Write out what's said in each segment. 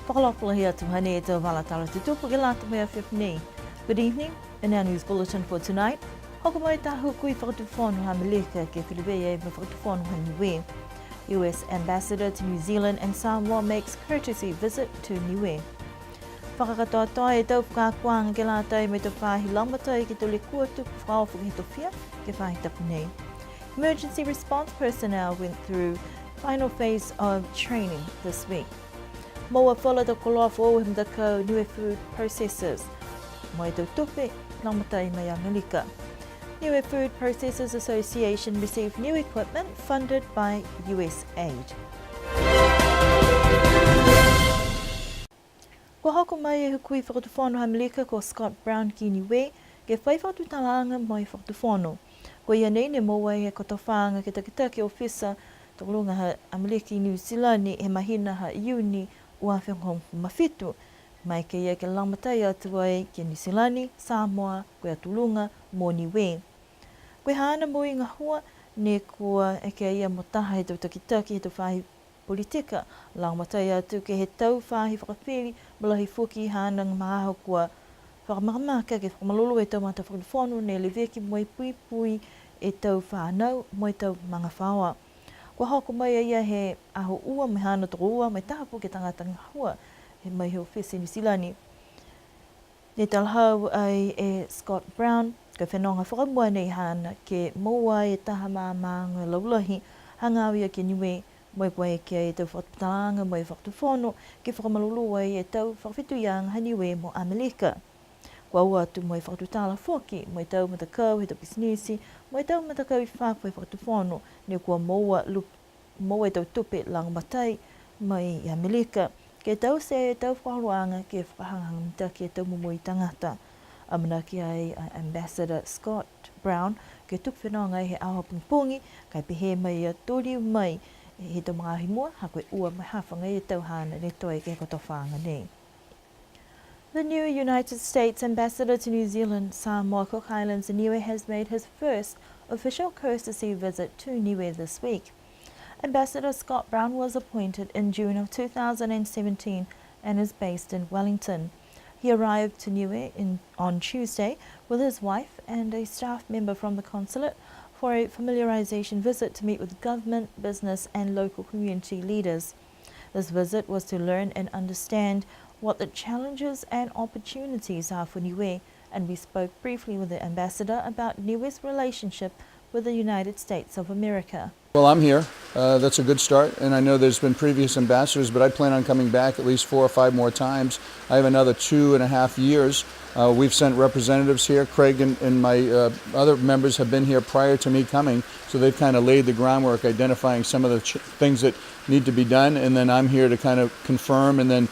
Whakalapalahi atu hane e tau walatala te tupu ke lata mea whiwhinei. Good evening, in our news bulletin for tonight. Hokamai tahu kui whakatufonu ha Malika ke Whiriwea me whakatufonu ha Niue. US Ambassador to New Zealand and Samoa makes courtesy visit to Niue. Whakakatoa e tau whakakuanga ke lata me te whahi lamata e ke tole kua tupu whao whakahitowhia ke whahi tapu nei. Emergency response personnel went through final phase of training this week. Moa whala to koloa o him ko Niue Food Processors. Mai tau tope, namatai mai a Malika. Niue Food Processors Association received new equipment funded by US aid. Ko hoko mai e hukui whakatufonu ha Malika ko Scott Brown ki Niue, ke whaiwhatu talanga mai whakatufonu. Ko ia nei ne moa e kotowhanga ke takitaki ofisa tokolunga ha Amaliki New Zealand ni he mahina ha iuni ua whingong mawhitu. Mai ke ia ke lamatai atu ai ke New Zealand, Samoa, koe atulunga, mō Niue. Koe hana mo i ngā hua, ne kua e ke ia mo taha he tau takitaki he tau whahi politika. Lamatai atu ke he tau whahi whakawhiri, malahi fuki hana ngā maaho kua whakamakamaka ke whakamalolo e tau mata whakatufonu ne le veki mo i pui pui e tau whanau mo i tau mga whaoa. Kua hoko mai ia he aho ua me hana toko ua mai tahapu ke tangata ngahua he mai heo whisi New Zealand. Ne talhau ai e Scott Brown, ka whenonga whakamua nei hana ke moa e taha māmanga laulahi hangawia ke Niue mai koe ke e tau whakatalanga mai whakatufonu ke whakamalulu ai e tau whakawhituyang ha Niue mo Amalika. Kua ua atu mai whakatutala whoki, mai tau matakau he tau pisinisi, mai tau matakau I whakawhi whakatufonu, ne kua moa e tau tupe lang matai mai I Amalika. Ke tau se e tau whakaluanga ke whakahangamita ke tau mumui tangata. Amanaki ai Ambassador Scott Brown, ke tupu whenonga he aho pungpungi, kai pehe mai a tori mai he tau mga ahimua, ha koe ua mai hawhanga e tau hana ne toi ke kotowhanga nei. The new United States Ambassador to New Zealand, Samoa, Cook Islands and Niue has made his first official courtesy visit to Niue this week. Ambassador Scott Brown was appointed in June of 2017 and is based in Wellington. He arrived to Niue on Tuesday with his wife and a staff member from the consulate for a familiarization visit to meet with government, business and local community leaders. This visit was to learn and understand what the challenges and opportunities are for Niue, and we spoke briefly with the ambassador about Niue's relationship with the United States of America. Well, I'm here. That's a good start, and I know there's been previous ambassadors, but I plan on coming back at least 4 or 5 more times. I have another 2.5 years. We've sent representatives here. Craig and my other members have been here prior to me coming, so they've kind of laid the groundwork, identifying some of the things that need to be done, and then I'm here to kind of confirm and then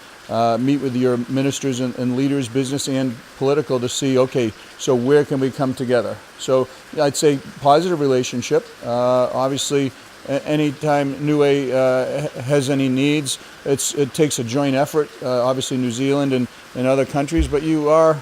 meet with your ministers and leaders, business and political, to see, okay, so where can we come together? So I'd say positive relationship. Obviously, anytime Niue has any needs, it takes a joint effort. Obviously, New Zealand and other countries, but you are,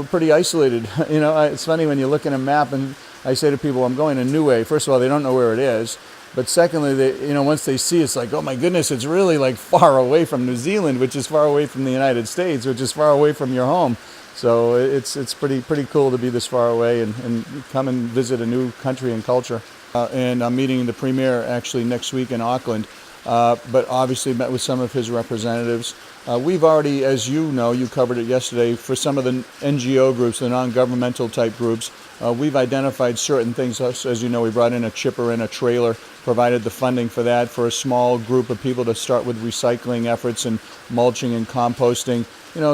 pretty isolated. It's funny when you look at a map and I say to people, I'm going to Niue. First of all, they don't know where it is. But secondly, once they see, it's like, oh my goodness, it's really like far away from New Zealand, which is far away from the United States, which is far away from your home. So it's pretty cool to be this far away and come and visit a new country and culture. And I'm meeting the Premier actually next week in Auckland, but obviously met with some of his representatives. We've already, as you know, you covered it yesterday, for some of the NGO groups, the non-governmental type groups, we've identified certain things. As you know, we brought in a chipper and a trailer, provided the funding for that for a small group of people to start with recycling efforts and mulching and composting,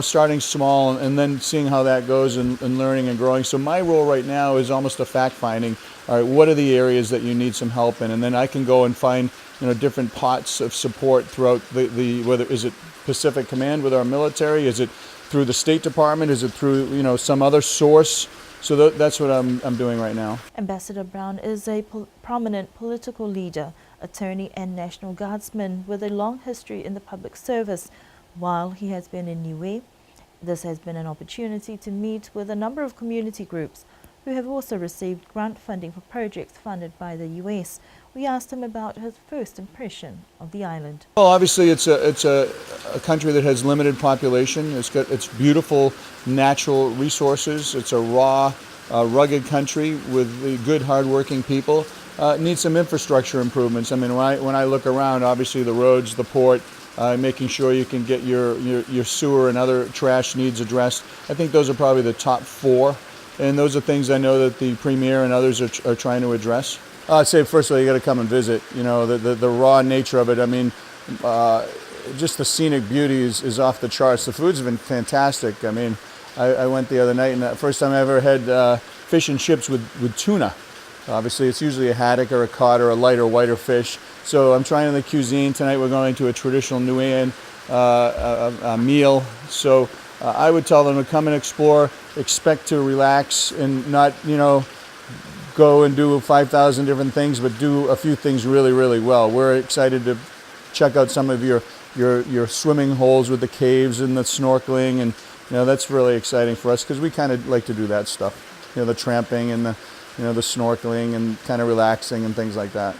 starting small and then seeing how that goes and learning and growing. So my role right now is almost a fact-finding. All right, what are the areas that you need some help in? And then I can go and find, different pots of support throughout the whether is it Pacific Command with our military, is it through the State Department, is it through, some other source? So that's what I'm doing right now. Ambassador Brown is a prominent political leader, attorney and National Guardsman with a long history in the public service. While he has been in Niue, this has been an opportunity to meet with a number of community groups who have also received grant funding for projects funded by the US. We asked him about his first impression of the island. Well, obviously, it's a country that has limited population. It's beautiful natural resources. It's a raw, rugged country with good, hardworking people. It needs some infrastructure improvements. I mean, when I look around, obviously the roads, the port, making sure you can get your sewer and other trash needs addressed. I think those are probably the top four, and those are things I know that the Premier and others are trying to address. I'd say, first of all, you got to come and visit. You know, the raw nature of it. I mean, just the scenic beauty is off the charts. The food's been fantastic. I mean, I went the other night, and the first time I ever had fish and chips with tuna. Obviously, it's usually a haddock or a cod or a lighter, whiter fish. So I'm trying the cuisine. Tonight we're going to a traditional Niuean meal. So I would tell them to come and explore, expect to relax and not, go and do 5,000 different things, but do a few things really, really well. We're excited to check out some of your swimming holes with the caves and the snorkeling, and that's really exciting for us because we kind of like to do that stuff. The tramping and the snorkeling and kind of relaxing and things like that.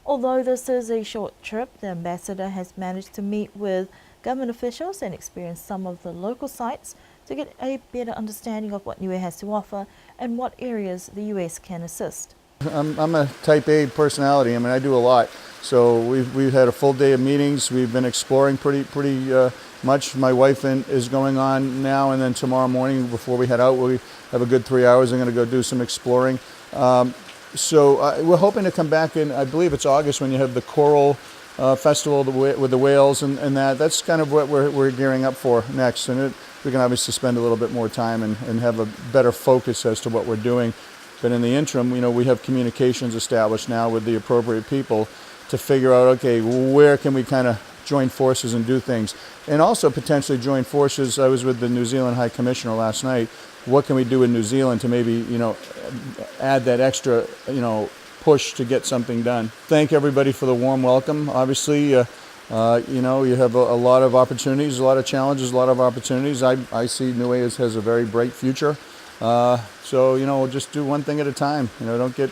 Although this is a short trip, the ambassador has managed to meet with government officials and experience some of the local sites to get a better understanding of what Niue has to offer and what areas the US can assist. I'm a type A personality. I mean, I do a lot. So we've had a full day of meetings. We've been exploring pretty much. My wife is going on now, and then tomorrow morning before we head out, we have a good 3 hours. I'm going to go do some exploring. So we're hoping to come back in, I believe it's August, when you have the Coral Festival with the whales and that. That's kind of what we're gearing up for next. And we can obviously spend a little bit more time and have a better focus as to what we're doing. But in the interim, we have communications established now with the appropriate people to figure out, okay, where can we kind of join forces and do things? And also potentially join forces. I was with the New Zealand High Commissioner last night. What can we do in New Zealand to maybe, add that extra, push to get something done? Thank everybody for the warm welcome. Obviously, you have a lot of opportunities, a lot of challenges, a lot of opportunities. I see Niue has a very bright future. So, we'll just do one thing at a time. Don't get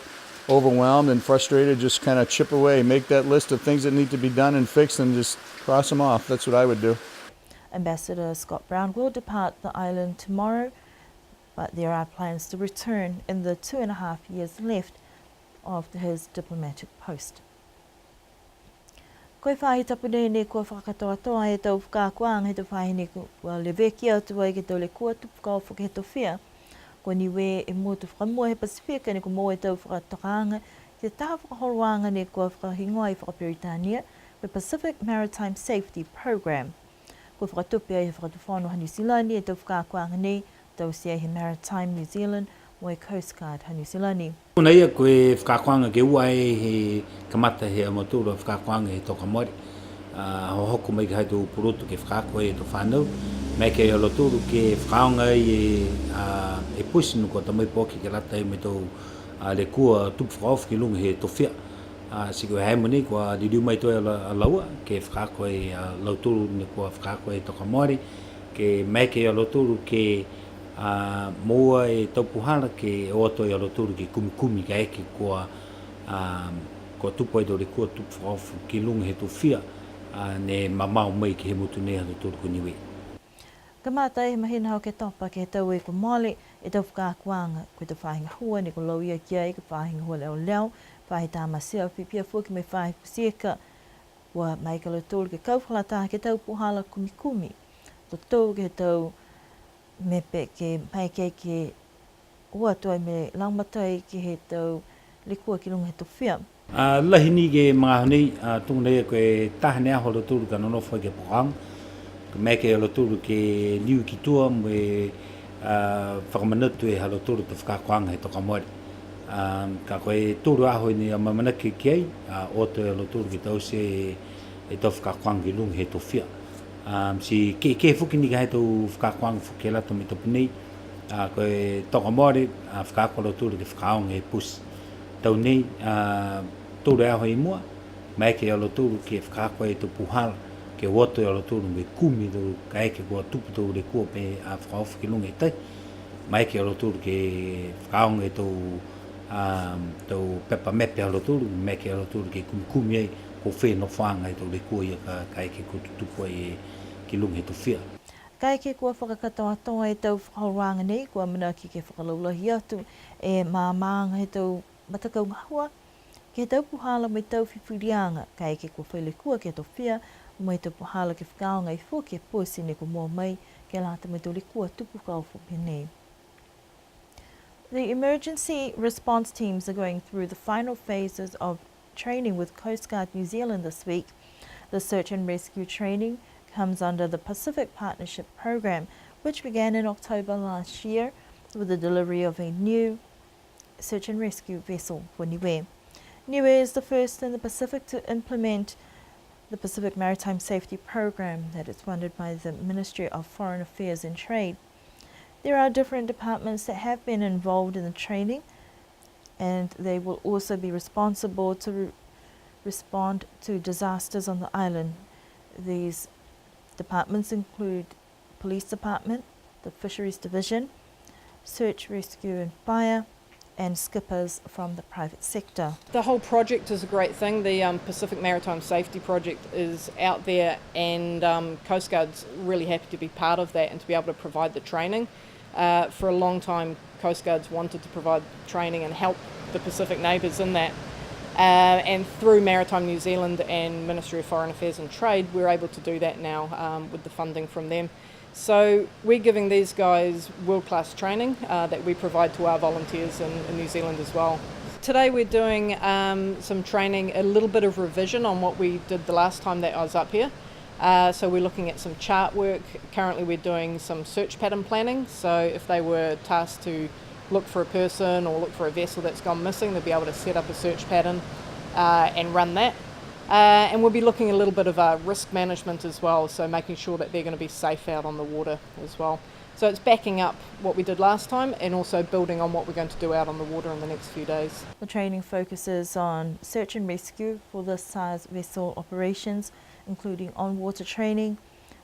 overwhelmed and frustrated. Just kind of chip away. Make that list of things that need to be done and fixed and just cross them off. That's what I would do. Ambassador Scott Brown will depart the island tomorrow, but there are plans to return in the 2.5 years left of his diplomatic post. Koe whahi tapune ne kua whakatoatoa e tau whakakuang he tau whahi ne kua leweki au tua ke tau le kua tupukau whaketo whia. Ko Niue e mua tu whakamua he Pasifika ne ko mua e tau whakatokaanga te taha whakahoroanga ne kua whakahingoa i whakaperitania the Pacific Maritime Safety Program. Ko whakatupia he whakatawhānau ha New Zealand e tau whakakuanga nei tau sia he Maritime New Zealand mo e Coast Guard ha New Zealand. Kuna ia koe whakakuanga ke ua he kamata he amatūra whakakuanga he toka mori. Ho hoku mai ke hai tō purotu ke whakakoe e tō whānau. Mai ke amatūru ke whakaonga e pusinu ko tamai pōki ke rata e me tō le kua tupu whakaofu ke lunga he tō whia. Siko hei mani kua diriu mai toi a laua ke whakakoe lauturu ne kua whakakoe e toka mori. Ke mai ke amatūru ke moa e taupuhara ke oto e aloturu ke kumikumi ka eke kua tupu e dore kua tupu whaofu ki lunga he tō whia ne mamau mai ke he mutu nei aloturu ko Niue. Ka mātai he mahina hau ke topa ke he tau e ko mole e tau whakakuanga koe te whahinga hua ne ko lauia kia e ka whahinga hua leo leo whahi tāmasia pipia fuki me whahi pusieka wa mai ka aloturu ke kauwhalata ke tau puhala kumikumi. Tō ke he tau me pe ke mai ke ua toi me langmatai ke he tau likua ki lunga he tō whia. Lahini ke mga hanei tungu nei koe tahane aho aloturu ka nonofo ke pohang. Mai ke aloturu ke liu ki tua mo e whakamanatu e aloturu te whakakuanga he toka mori. Ka koe tūru aho ni a mamanake ki ai, oto e aloturu ki tau se e tau whakakuanga ki lunga he tō whia. Si ke fuki ni ka he tau whakakuanga fuki e lato me topu nei, koe toka mori, whakakolo tūru ke whakaonga e pusi. Tau nei, tūru aho i mua, mai ke alo tūru ke whakakoe e tau puhala, ke woto e alo tūru me kumi tau ka eke kua tupu tau re kua pe whakaofu ki lunga e tai, mai ke alo tūru ke whakaonga e tau tau pepa mepe alo tulu, meke alo tulu ke kumikumi ai, ko wheno whanga i tau le kua ia ka eke kututupu e ki lungi tu whia. Kai ke kua whakakatoa toa e tau whakauranga nei, kua mana ki ke whakalaulahi atu, e māmaanga he tau matakau ngahua, ke tau puhala mai tau whiwhirianga, kai ke kua whaile kua ke tau whia, mai tau puhala ke whakaonga i fua ke pusi ne ko mua mai, ke lata mai tau le kua tupu kauwhu penei. The emergency response teams are going through the final phases of training with Coast Guard New Zealand this week. The search and rescue training comes under the Pacific Partnership Program, which began in October last year with the delivery of a new search and rescue vessel for Niue. Niue is the first in the Pacific to implement the Pacific Maritime Safety Program that is funded by the Ministry of Foreign Affairs and Trade. There are different departments that have been involved in the training, and they will also be responsible to respond to disasters on the island. These departments include Police Department, the Fisheries Division, Search, Rescue and Fire, and skippers from the private sector. The whole project is a great thing. The Pacific Maritime Safety Project is out there, and Coast Guard's really happy to be part of that and to be able to provide the training. For a long time, Coast Guard's wanted to provide training and help the Pacific neighbours in that. And through Maritime New Zealand and Ministry of Foreign Affairs and Trade, we're able to do that now with the funding from them. So we're giving these guys world-class training that we provide to our volunteers in New Zealand as well. Today we're doing some training, a little bit of revision on what we did the last time that I was up here. So we're looking at some chart work. Currently we're doing some search pattern planning. So if they were tasked to look for a person or look for a vessel that's gone missing, they'll be able to set up a search pattern and run that. And we'll be looking a little bit of risk management as well, so making sure that they're going to be safe out on the water as well. So it's backing up what we did last time and also building on what we're going to do out on the water in the next few days. The training focuses on search and rescue for this size vessel operations, including on-water training,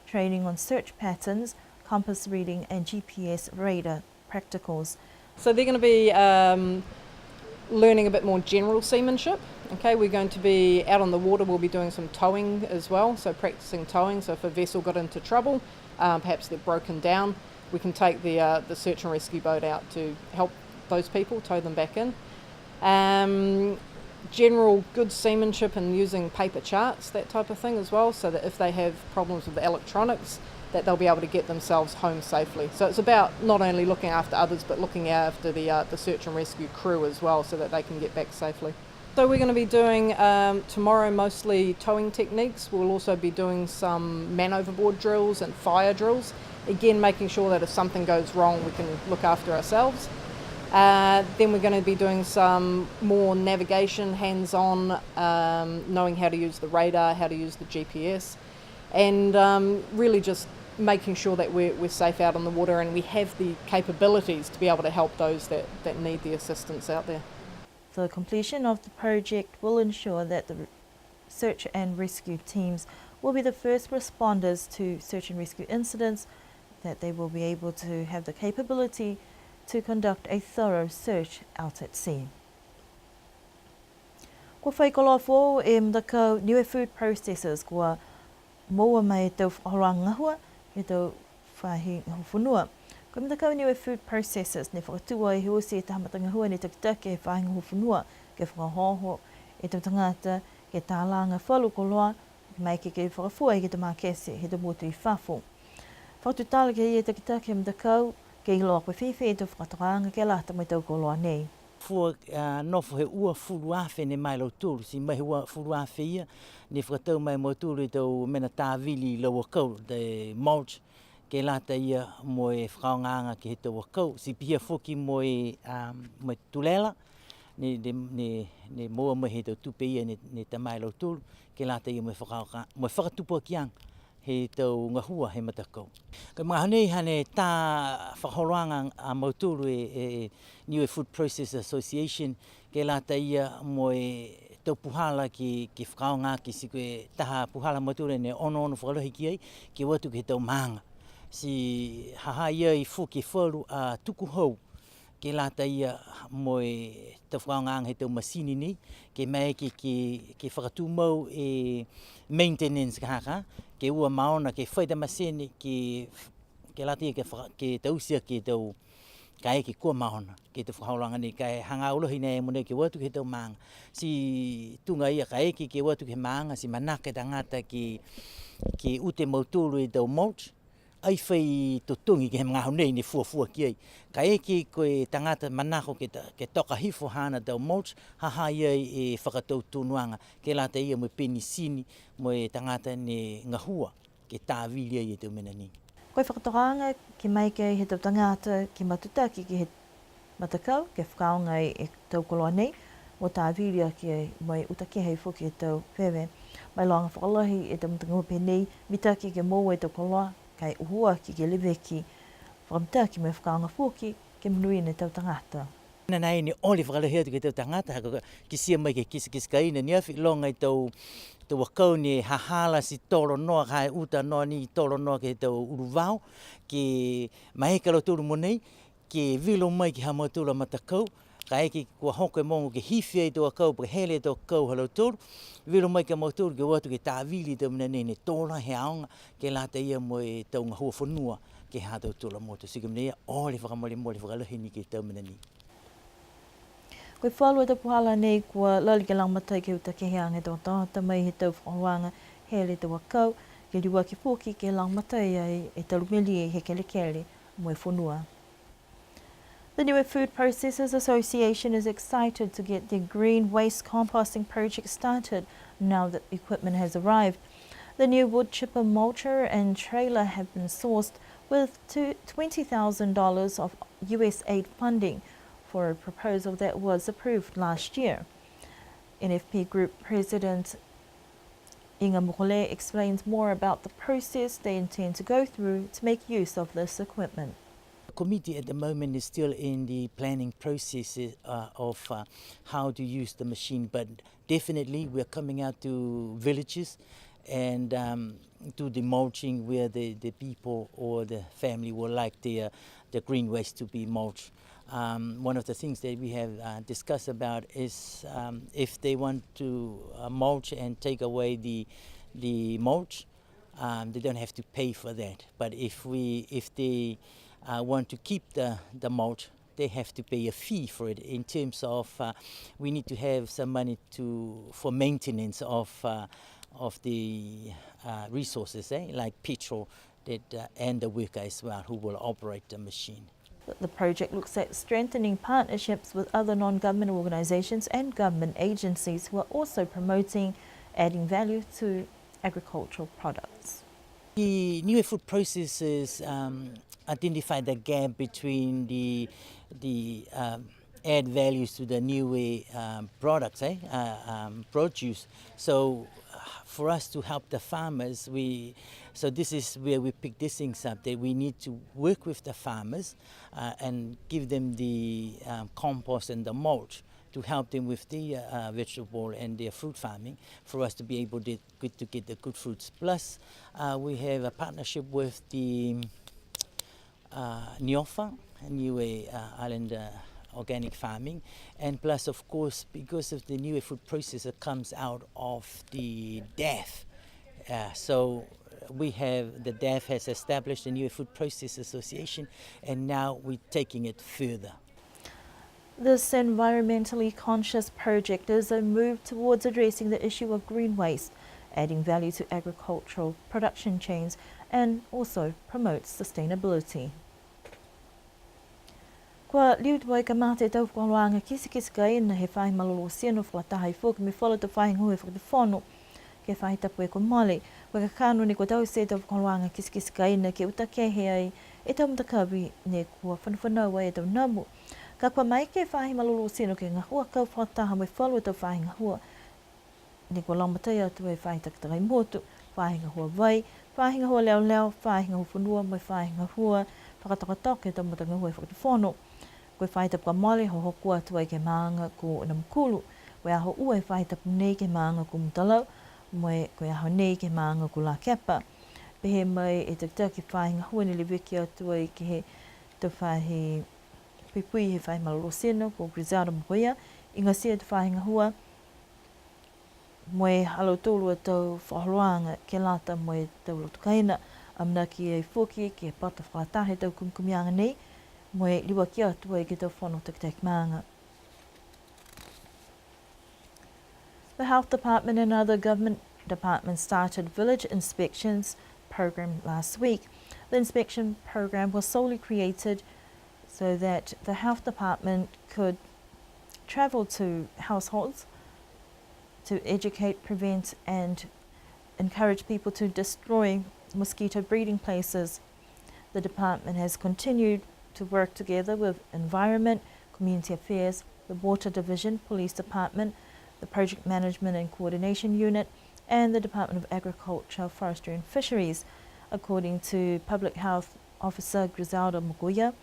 training on search patterns, compass reading and GPS radar practicals. So they're going to be learning a bit more general seamanship. Okay, we're going to be out on the water, we'll be doing some towing as well, so practicing towing. So if a vessel got into trouble, perhaps they're broken down, we can take the search and rescue boat out to help those people, tow them back in. General good seamanship and using paper charts, that type of thing as well, so that if they have problems with the electronics, that they'll be able to get themselves home safely. So it's about not only looking after others, but looking after the search and rescue crew as well, so that they can get back safely. So we're going to be doing tomorrow mostly towing techniques. We'll also be doing some man overboard drills and fire drills. Again, making sure that if something goes wrong, we can look after ourselves. Then we're going to be doing some more navigation, hands-on, knowing how to use the radar, how to use the GPS, and really just making sure that we're safe out on the water and we have the capabilities to be able to help those that need the assistance out there. The completion of the project will ensure that the search and rescue teams will be the first responders to search and rescue incidents, that they will be able to have the capability to conduct a thorough search out at sea. Ko whaikolofo e mdaka Niue Food Processors kua moa mai tau whakarangahua e tau whahi ngahufunua. Ko mdaka Niue Food Processors ne whakatua e hosi e tahamatanga hua ne takitake e whahi ngahufunua ke whakahoho e tau tangata ke tālanga whalu koloa mai ke whakafua e ke te mākese he te motu I whafo. Whakatutala ke ia takitake mdakau ke iloa koe whiwhi e tau whakataranga ke lata mai tau koloa nei. Fua nofo he ua furu awhi ne mai lau tūru, si mai he ua furu awhi ia, ne whakatau mai mo tūru I tau mena tāwili lau akau, te mulch, ke lata ia mo e whakaonganga ki he tau akau, si pihia whoki mo e tulela, ne moa mo he tau tupe ia ne ta mai lau tūru, ke lata ia mo e whakatupua ki ang, he tau ngahua he matakau. Ka mga hanei hane tā whakahoroanga a mauturu e Niue Food Processors Association ke lata ia mo e tau puhala ki whakaonga ki si koe taha puhala mauturu ne ono whakalohi ki ai ki watu ki he tau maanga. Si haha ia I whuki wharu a tuku hau ke lata ia moe te whaongang he tau masini ni, ke mai ke whakatū mau e maintenance ka haka, ke ua maona ke whaita masini ke lata ia ke tausia ke tau kai ki kua maona ke te whakaolanga ni kai hanga ulohi nei mone ke watu ke tau maanga. Si tunga ia kai ke watu ke maanga si manaka tangata ki ute mautulu i tau mulch. Ai whai tutungi ke ngā honei ni fuafua ki ai. Kai koe tangata manako ke toka hifo hana tau mulch, haha ia e whakatau tunuanga ke lata ia mo penisini mo tangata ni ngahua ke tāwili ai e tau mena ni. Koe whakatohanga ki mai kei he tau tangata ki matutaki ki he matakau, ke whakaonga e tau koloa nei, o tā viria ki mai utakehei whuki e tau whewe. Mai loanga whakalohi e tau mtangupe nei, mitaki ke mōua e tau koloa, kai uhua ki ke leweki, whakamtaki mai whakaonga whuki, ke mnui ne tau tangata. Nai ni oli whakalohi atu ke tau tangata, ki sia mai ke kisa kaina ni awhi longa i tau wakau ni hahala si tolo noa kai uta noa ni tolo noa ke tau uruvau ke mai kalo tulu monei ke vilo mai ki hamatula matakau kai ki kua hoko e mongo ke hifia i tau wakau pa hele tau kau halo tulu vilo mai ke mautulu ke watu ke tāwili tau mina nei tola he aonga ke lata ia mo e tau ngahua whanua ke hātau tula moto sikam nei oli whakamole mole whakalohi ni ke tau mina ni. Koe whalua te puhala nei kua lali ke langmatai ke uta ke heanga tō tāta mai he tau whakawanga he le te wakau, ke riwa ki pōki ke langmatai ai e talumili e he kele mo e whanua. The Niue Food Processors Association is excited to get their green waste composting project started now that equipment has arrived. The new wood chipper mulcher and trailer have been sourced with $20,000 of US aid funding for a proposal that was approved last year. NFP Group President Inga Mokole explains more about the process they intend to go through to make use of this equipment. The committee at the moment is still in the planning process of how to use the machine, but definitely we're coming out to villages and do the mulching where the people or the family would like the green waste to be mulched. One of the things that we have discussed about is if they want to mulch and take away the mulch, they don't have to pay for that. But if they want to keep the mulch, they have to pay a fee for it. In terms of we need to have some money for maintenance of the resources, like petrol and the worker as well who will operate the machine. The project looks at strengthening partnerships with other non-government organisations and government agencies who are also promoting adding value to agricultural products. The Niue Food Processors identify the gap between the add values to the Niue products, produce. So for us to help the farmers, so this is where we pick these things up, that we need to work with the farmers and give them the compost and the mulch to help them with the vegetable and their fruit farming for us to be able to get the good fruits. Plus, we have a partnership with the Niofa, Niue Island Organic Farming, and plus, of course, because of the Niue Food Processor comes out of the DAF. So the DAF has established the Niue Food Processors Association, and now we're taking it further. This environmentally conscious project is a move towards addressing the issue of green waste, adding value to agricultural production chains, and also promotes sustainability. Kua liutwai ka mate tau whakaloanga kisi kai na he whai malolo siano whakatahai fōki me whala ta whai ngui whakatawhono ke whai tapu e ko male. Kua ka kāno ni kua tau se tau whakaloanga kisi kai na ke uta ke he ai e tau mtakawi ne kua whanawhanau ai e tau namu. Ka kua mai ke whai malolo siano ke ngahua kau whakataha me whalua tau whai ngahua. Ne kua laumatai atu e whai takatakai motu, whai ngahua vai, whai ngahua leo leo, whai ngahua whanua mai whai ngahua whakatakataka e tau matangahua e whakatawhono. Koe whaitapu male ho hoku atu ai ke maanga ko Namukulu. Koe aho ua e whaitapu nei ke maanga ko Mutalau, moe koe aho nei ke maanga ko La Kepa. Pehe mai e te taki whainga hua ni le wiki atu ai ke he te whahi pui he whai malorosino ko Griselda Mogoia, i ngā sia te whahinga hua, moe halo tōlu a tau whahoroanga ke lata moe tau rotukaina, amna ki e whoki ki e pata whakatahe tau kumkumianga nei, moe liwa ki atua i ki tau whono takitaki maanga. The Health Department and other government departments started village inspections program last week. The inspection program was solely created so that the health department could travel to households to educate, prevent and encourage people to destroy mosquito breeding places. The department has continued to work together with Environment, Community Affairs, the Water Division, Police Department, the Project Management and Coordination Unit, and the Department of Agriculture, Forestry and Fisheries. According to Public Health Officer Griselda Mogoia,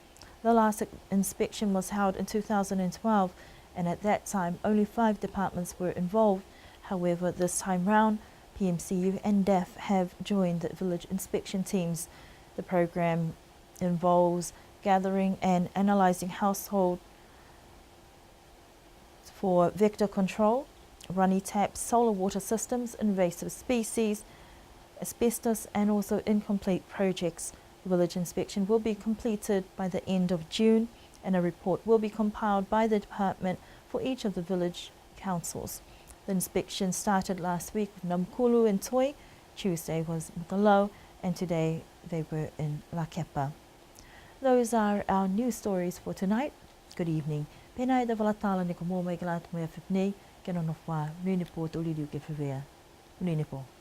the last inspection was held in 2012, and at that time only 5 departments were involved. However, this time round, PMCU and DEF have joined the village inspection teams. The program involves gathering and analysing household for vector control, runny taps, solar water systems, invasive species, asbestos and also incomplete projects. The village inspection will be completed by the end of June and a report will be compiled by the department for each of the village councils. The inspection started last week with Namkulu and Toi, Tuesday was Mokalo and today they were in La Kepa. Those are our news stories for tonight. Good evening. Pēnā e te walatala ni ko mō mai ki lātu mai a whipnei, ke nono whā, nui ne pō te uliriu ke whiwea. Nui ne pō.